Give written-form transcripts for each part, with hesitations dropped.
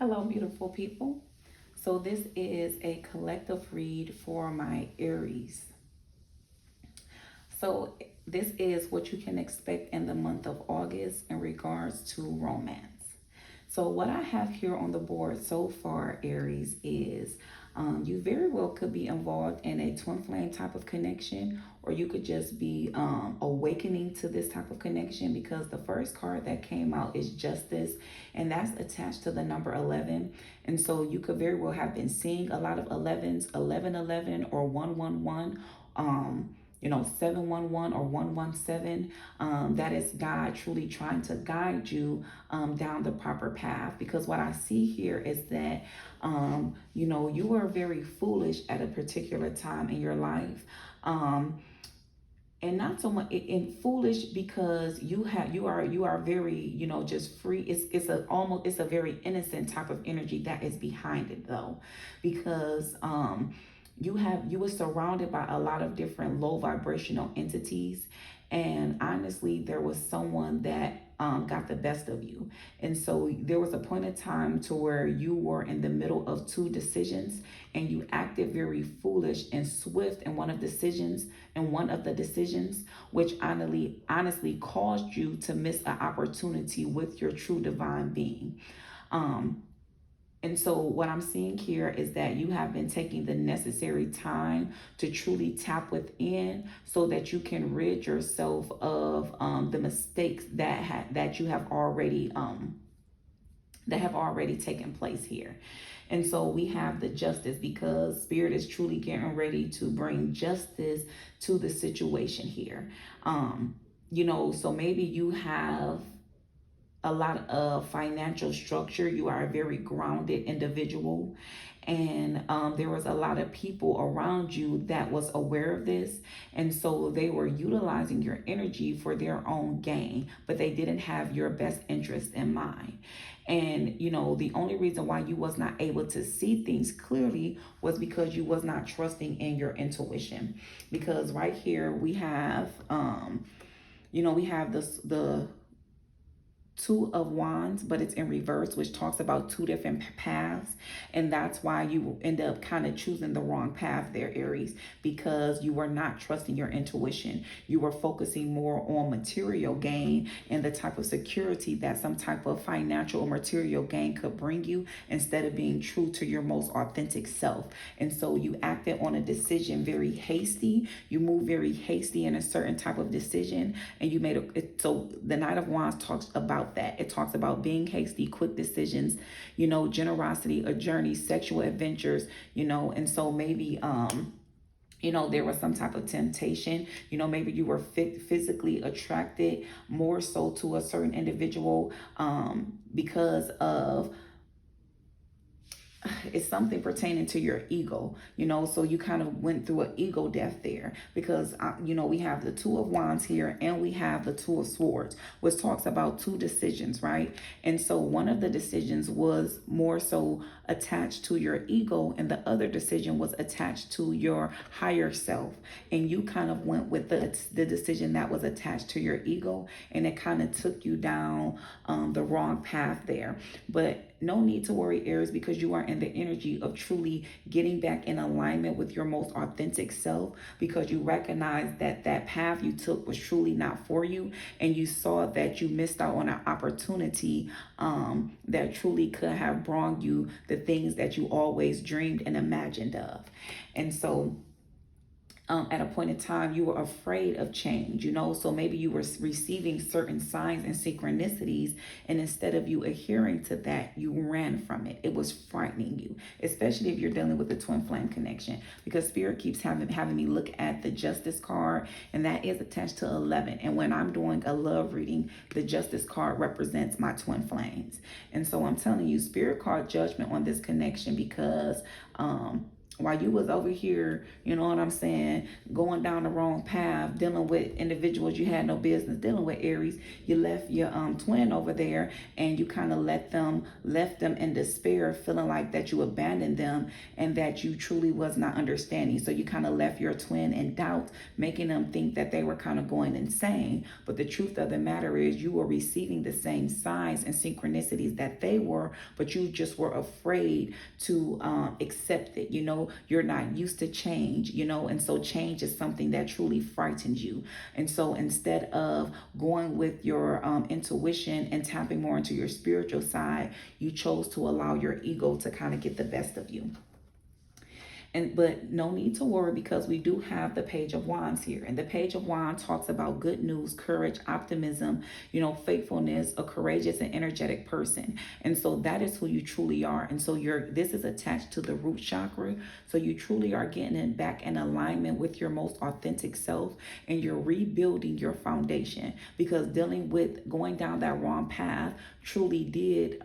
Hello, beautiful people. So, this is a collective read for my Aries. So, this is what you can expect in the month of August in regards to romance. So, what I have here on the board so far, Aries, is you very well could be involved in a twin flame type of connection, or you could just be awakening to this type of connection because the first card that came out is Justice, and that's attached to the number 11. And so, you could very well have been seeing a lot of 11s, 1111, or 111. 711 or 117. That is God truly trying to guide you down the proper path. Because what I see here is that, you were very foolish at a particular time in your life. And not so much in foolish because you are very just free. It's a very innocent type of energy that is behind it, though, because you were surrounded by a lot of different low vibrational entities, and honestly there was someone that got the best of you. And so there was a point in time to where you were in the middle of two decisions, and you acted very foolish and swift in one of the decisions, which honestly caused you to miss an opportunity with your true divine being. um and so, what I'm seeing here is that you have been taking the necessary time to truly tap within, so that you can rid yourself of the mistakes that you have already taken place here. And so we have the justice, because Spirit is truly getting ready to bring justice to the situation here. So maybe you have a lot of financial structure. You are a very grounded individual, and there was a lot of people around you that was aware of this, and so they were utilizing your energy for their own gain, but they didn't have your best interest in mind. And the only reason why you was not able to see things clearly was because you was not trusting in your intuition. Because right here we have we have the Two of Wands, but it's in reverse, which talks about two different paths. And that's why you end up kind of choosing the wrong path there, Aries, because you were not trusting your intuition. You were focusing more on material gain and the type of security that some type of financial or material gain could bring you, instead of being true to your most authentic self. And so you acted on a decision very hasty. You moved very hasty in a certain type of decision, and you made it. So the Knight of Wands talks about that. It talks about being hasty, quick decisions, generosity, a journey, sexual adventures, and so maybe there was some type of temptation. Maybe you were physically attracted more so to a certain individual because of it's something pertaining to your ego, so you kind of went through an ego death there, because we have the Two of Wands here, and we have the Two of Swords, which talks about two decisions, right? And so one of the decisions was more so attached to your ego, and the other decision was attached to your higher self, and you kind of went with the decision that was attached to your ego, and it kind of took you down the wrong path there. But no need to worry, Aries, because you are in the energy of truly getting back in alignment with your most authentic self, because you recognize that that path you took was truly not for you, and you saw that you missed out on an opportunity that truly could have brought you the things that you always dreamed and imagined of. And so at a point in time, you were afraid of change, so maybe you were receiving certain signs and synchronicities, and instead of you adhering to that, you ran from it. It was frightening you, especially if you're dealing with the twin flame connection, because Spirit keeps having me look at the Justice card, and that is attached to 11. And when I'm doing a love reading, the Justice card represents my twin flames. And so I'm telling you, Spirit card judgment on this connection, because while you was over here, you know what I'm saying, going down the wrong path, dealing with individuals you had no business dealing with, Aries, you left your twin over there, and you kind of left them in despair, feeling like that you abandoned them and that you truly was not understanding. So you kind of left your twin in doubt, making them think that they were kind of going insane. But the truth of the matter is, you were receiving the same signs and synchronicities that they were, but you just were afraid to accept it. You know, you're not used to change, you know, and so change is something that truly frightens you. And so instead of going with your intuition and tapping more into your spiritual side, you chose to allow your ego to kind of get the best of you. But no need to worry, because we do have the Page of Wands here. And the Page of Wands talks about good news, courage, optimism, you know, faithfulness, a courageous and energetic person. And so that is who you truly are. And so this is attached to the root chakra. So you truly are getting it back in alignment with your most authentic self, and you're rebuilding your foundation, because dealing with going down that wrong path truly did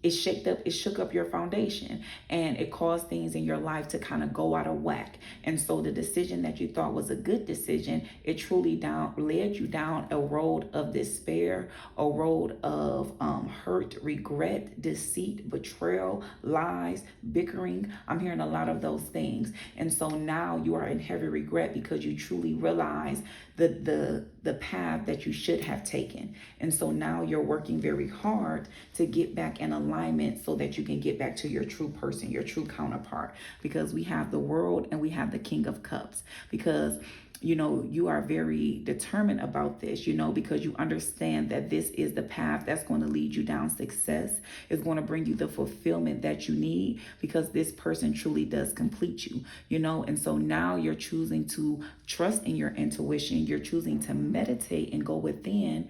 it shook up your foundation, and it caused things in your life to kind of go out of whack. And so the decision that you thought was a good decision, it truly led you down a road of despair, a road of hurt, regret, deceit, betrayal, lies, bickering. I'm hearing a lot of those things. And so now you are in heavy regret, because you truly realize the path that you should have taken. And so now you're working very hard to get back in alignment, so that you can get back to your true person, your true counterpart, because we have the World and we have the King of Cups. Because you know, you are very determined about this, you know, because you understand that this is the path that's going to lead you down success. It's going to bring you the fulfillment that you need, because this person truly does complete you, you know. And so now you're choosing to trust in your intuition. You're choosing to meditate and go within,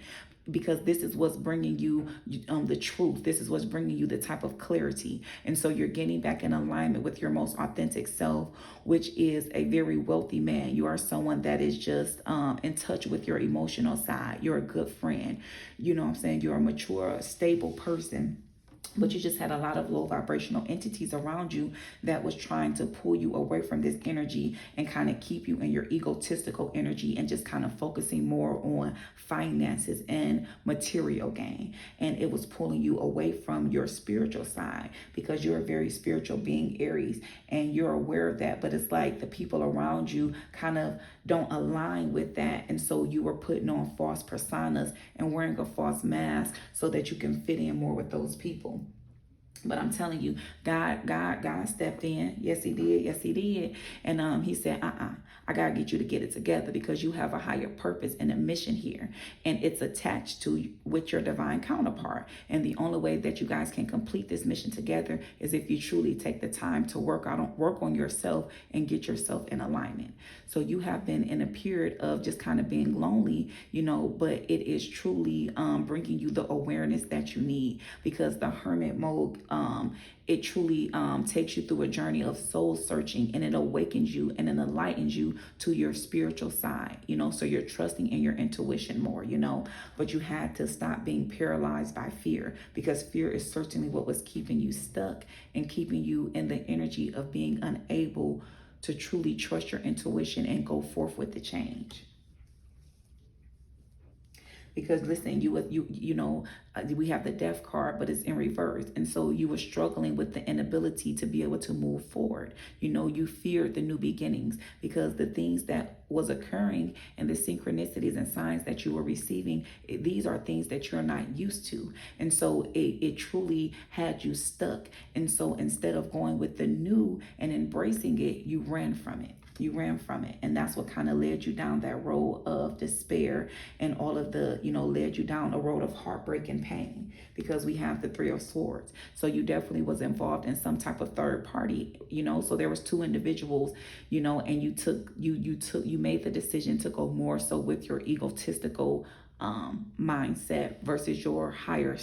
because this is what's bringing you the truth. This is what's bringing you the type of clarity. And so you're getting back in alignment with your most authentic self, which is a very wealthy man. You are someone that is just in touch with your emotional side. You're a good friend. You know what I'm saying? You're a mature, stable person. But you just had a lot of low vibrational entities around you that was trying to pull you away from this energy and kind of keep you in your egotistical energy, and just kind of focusing more on finances and material gain. And it was pulling you away from your spiritual side, because you're a very spiritual being, Aries, and you're aware of that. But it's like the people around you kind of don't align with that. And so you were putting on false personas and wearing a false mask so that you can fit in more with those people. But I'm telling you, God stepped in. Yes, he did. Yes, he did. And he said, I got to get you to get it together, because you have a higher purpose and a mission here. And it's attached to with your divine counterpart. And the only way that you guys can complete this mission together is if you truly take the time to work on yourself and get yourself in alignment. So you have been in a period of just kind of being lonely, you know, but it is truly bringing you the awareness that you need, because the hermit mode, it truly takes you through a journey of soul searching, and it awakens you and it enlightens you to your spiritual side, you know. So you're trusting in your intuition more, you know. But you had to stop being paralyzed by fear, because fear is certainly what was keeping you stuck and keeping you in the energy of being unable to truly trust your intuition and go forth with the change. Because listen, you know, we have the Death card, but it's in reverse. And so you were struggling with the inability to be able to move forward. You know, you feared the new beginnings, because the things that was occurring and the synchronicities and signs that you were receiving, these are things that you're not used to. And so it truly had you stuck. And so instead of going with the new and embracing it, you ran from it. You ran from it. And that's what kind of led you down that road of despair, and all of the, you know, led you down a road of heartbreak and pain, because we have the Three of Swords. So you definitely was involved in some type of third party, you know. So there was two individuals, you know, and you made the decision to go more so with your egotistical mindset versus your higher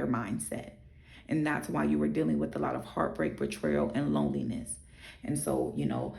mindset. And that's why you were dealing with a lot of heartbreak, betrayal, and loneliness. And so, you know,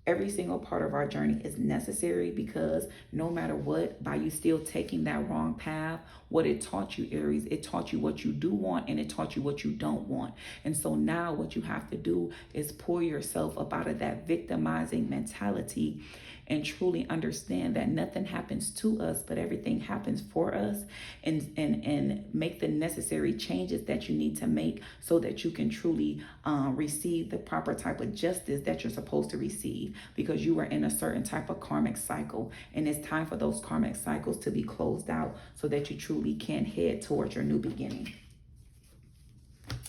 Every single part of our journey is necessary, because no matter what, by you still taking that wrong path, what it taught you, Aries, it taught you what you do want, and it taught you what you don't want. And so now what you have to do is pull yourself up out of that victimizing mentality and truly understand that nothing happens to us, but everything happens for us, and make the necessary changes that you need to make so that you can truly receive the proper type of justice that you're supposed to receive, because you are in a certain type of karmic cycle, and it's time for those karmic cycles to be closed out so that you truly can head towards your new beginning.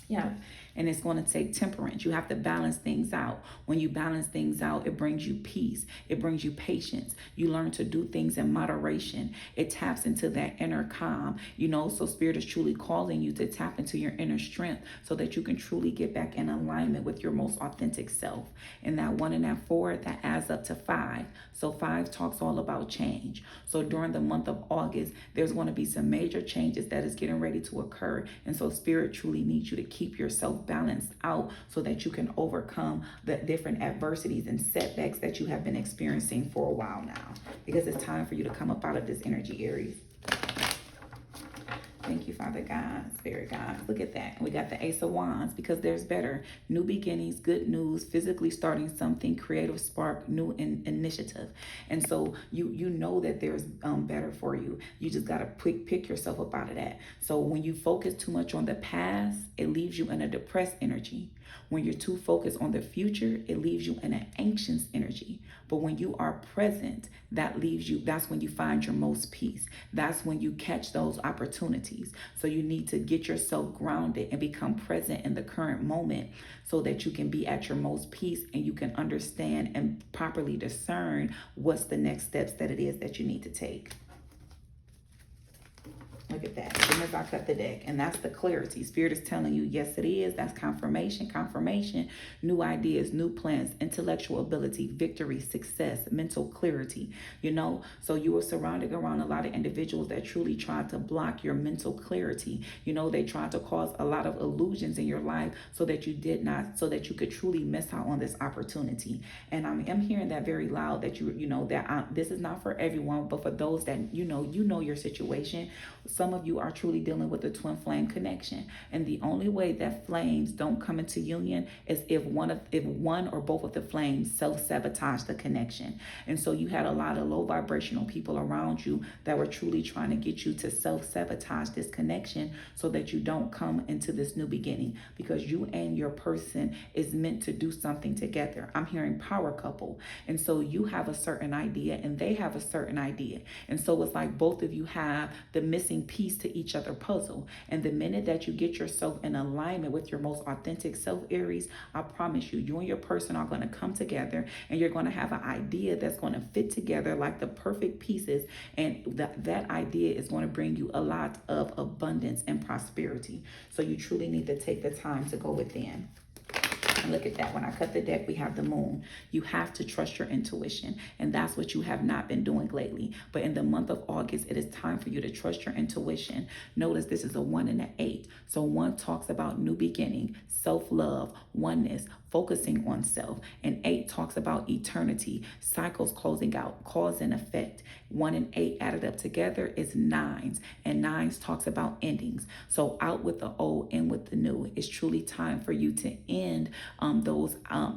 Yeah. And it's going to take temperance. You have to balance things out. When you balance things out, it brings you peace. It brings you patience. You learn to do things in moderation. It taps into that inner calm, so Spirit is truly calling you to tap into your inner strength so that you can truly get back in alignment with your most authentic self. And that 1 and that 4, that adds up to 5. So 5 talks all about change. So during the month of August, there's going to be some major changes that is getting ready to occur. And so Spirit truly needs you to keep yourself balanced out so that you can overcome the different adversities and setbacks that you have been experiencing for a while now, because it's time for you to come up out of this energy, Aries. Thank you, Father God, Spirit God. Look at that. We got the Ace of Wands, because there's better. New beginnings, good news, physically starting something, creative spark, new initiative. And so you know that there's better for you. You just got to pick yourself up out of that. So when you focus too much on the past, it leaves you in a depressed energy. When you're too focused on the future, it leaves you in an anxious energy. But when you are present, that's when you find your most peace. That's when you catch those opportunities. So you need to get yourself grounded and become present in the current moment so that you can be at your most peace, and you can understand and properly discern what's the next steps that it is that you need to take. Look at that. As soon as I cut the deck, and that's the clarity. Spirit is telling you, yes, it is. That's confirmation, new ideas, new plans, intellectual ability, victory, success, mental clarity, So you were surrounded around a lot of individuals that truly tried to block your mental clarity. They tried to cause a lot of illusions in your life so that you could truly miss out on this opportunity. And I'm hearing that very loud, that this is not for everyone, but for those that, your situation. Some of you are truly dealing with the twin flame connection. And the only way that flames don't come into union is if one or both of the flames self-sabotage the connection. And so you had a lot of low vibrational people around you that were truly trying to get you to self-sabotage this connection so that you don't come into this new beginning, because you and your person is meant to do something together. I'm hearing power couple. And so you have a certain idea and they have a certain idea. And so it's like both of you have the missing piece to each other puzzle. And the minute that you get yourself in alignment with your most authentic self, Aries, I promise you and your person are going to come together, and you're going to have an idea that's going to fit together like the perfect pieces. And that idea is going to bring you a lot of abundance and prosperity. So you truly need to take the time to go within. And look at that. When I cut the deck, we have the moon. You have to trust your intuition. And that's what you have not been doing lately. But in the month of August, it is time for you to trust your intuition. Notice this is a 1 and an 8. So 1 talks about new beginning, self-love, oneness, focusing on self. And 8 talks about eternity, cycles closing out, cause and effect. 1 and 8 added up together is 9s. And 9s talks about endings. So out with the old, in with the new. It's truly time for you to end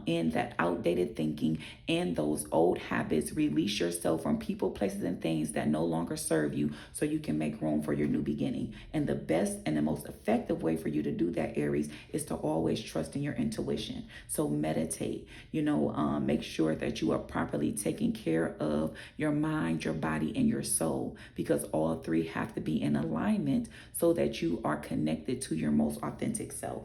in that outdated thinking and those old habits. Release yourself from people, places, and things that no longer serve you so you can make room for your new beginning. And the best and the most effective way for you to do that, Aries, is to always trust in your intuition. So meditate, make sure that you are properly taking care of your mind, your body, and your soul, because all 3 have to be in alignment so that you are connected to your most authentic self.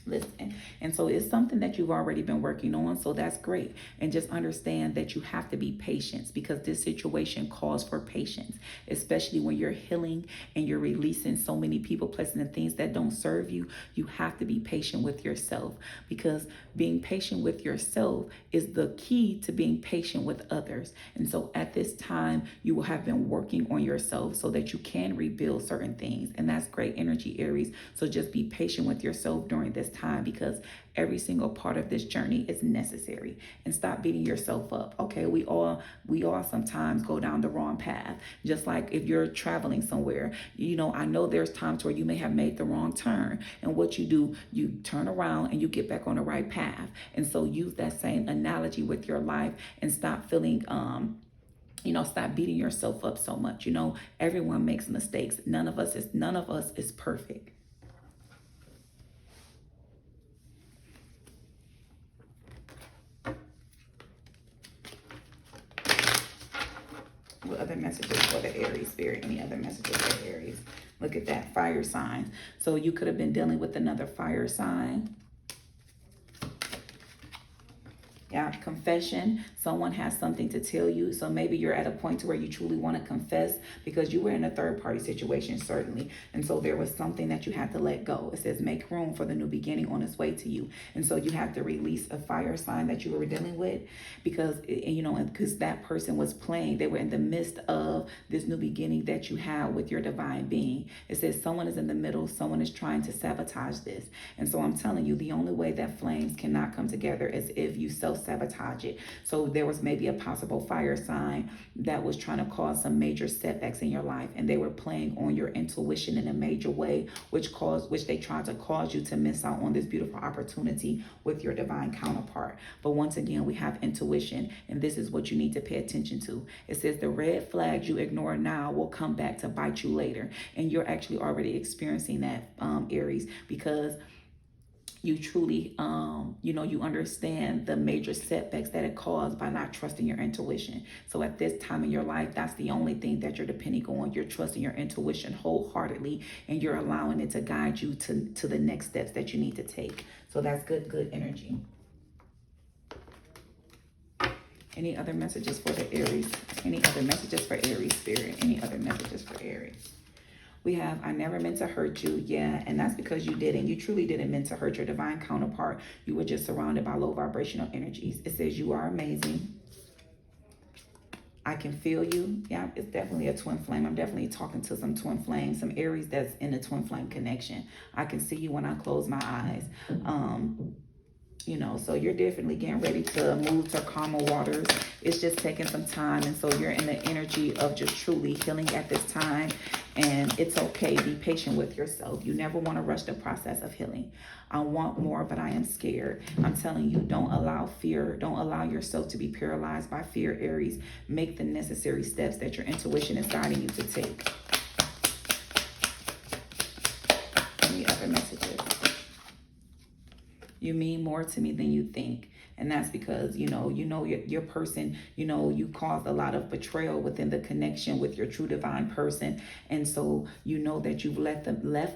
Listen. And so it's something that you've already been working on. So that's great. And just understand that you have to be patient, because this situation calls for patience, especially when you're healing and you're releasing so many people, places, and things that don't serve you. You have to be patient with yourself, because being patient with yourself is the key to being patient with others. And so at this time, you will have been working on yourself so that you can rebuild certain things. And that's great energy, Aries. So just be patient with yourself during this time, because every single part of this journey is necessary. And stop beating yourself up. Okay, we all sometimes go down the wrong path. Just like if you're traveling somewhere, I know there's times where you may have made the wrong turn, and what you do, you turn around and you get back on the right path. And so use that same analogy with your life, and stop feeling stop beating yourself up so much. Everyone makes mistakes. None of us is perfect. What other messages for the Aries spirit? Any other messages for Aries? Look at that, fire sign. So you could have been dealing with another fire sign. Yeah, confession. Someone has something to tell you. So maybe you're at a point to where you truly want to confess, because you were in a third party situation, certainly. And so there was something that you had to let go. It says make room for the new beginning on its way to you. And so you have to release a fire sign that you were dealing with, because, because that person was playing. They were in the midst of this new beginning that you have with your divine being. It says someone is in the middle. Someone is trying to sabotage this. And so I'm telling you, the only way that flames cannot come together is if you self-sabotage it. So there was maybe a possible fire sign that was trying to cause some major setbacks in your life, and they were playing on your intuition in a major way, which they tried to cause you to miss out on this beautiful opportunity with your divine counterpart. But once again, we have intuition, and this is what you need to pay attention to. It says the red flags you ignore now will come back to bite you later. And you're actually already experiencing that, Aries, because you truly, you understand the major setbacks that it caused by not trusting your intuition. So at this time in your life, that's the only thing that you're depending on. You're trusting your intuition wholeheartedly, and you're allowing it to guide you to the next steps that you need to take. So that's good energy. Any other messages for the Aries? Any other messages for Aries spirit? Any other messages for Aries? We have, I never meant to hurt you. Yeah, and that's because you didn't. You truly didn't mean to hurt your divine counterpart. You were just surrounded by low vibrational energies. It says you are amazing. I can feel you. Yeah, it's definitely a twin flame. I'm definitely talking to some twin flames, some Aries that's in a twin flame connection. I can see you when I close my eyes. So you're definitely getting ready to move to calmer waters. It's just taking some time. And so you're in the energy of just truly healing at this time. And it's okay. Be patient with yourself. You never want to rush the process of healing. I want more, but I am scared. I'm telling you, don't allow fear. Don't allow yourself to be paralyzed by fear, Aries. Make the necessary steps that your intuition is guiding you to take. Any other messages? You mean more to me than you think. And that's because, your person, you caused a lot of betrayal within the connection with your true divine person. And so, that you've left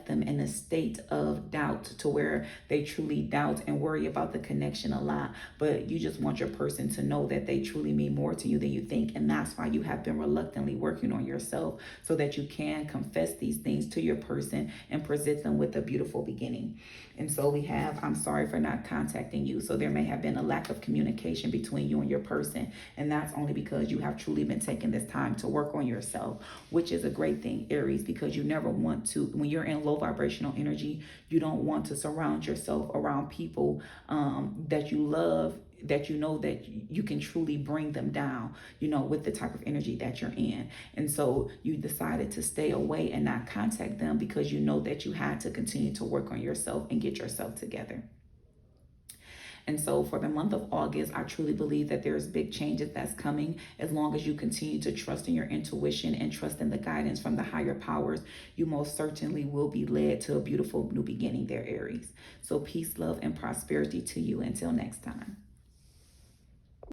them in a state of doubt, to where they truly doubt and worry about the connection a lot. But you just want your person to know that they truly mean more to you than you think. And that's why you have been reluctantly working on yourself, so that you can confess these things to your person and present them with a beautiful beginning. And so we have, I'm sorry for not contacting you. So there may have been a lack of communication between you and your person. And that's only because you have truly been taking this time to work on yourself, which is a great thing, Aries, because you never want to, when you're in low vibrational energy, you don't want to surround yourself around people that you love, that that you can truly bring them down, with the type of energy that you're in. And so you decided to stay away and not contact them, because that you had to continue to work on yourself and get yourself together. And so for the month of August, I truly believe that there's big changes that's coming. As long as you continue to trust in your intuition and trust in the guidance from the higher powers, you most certainly will be led to a beautiful new beginning there, Aries. So peace, love, and prosperity to you. Until next time.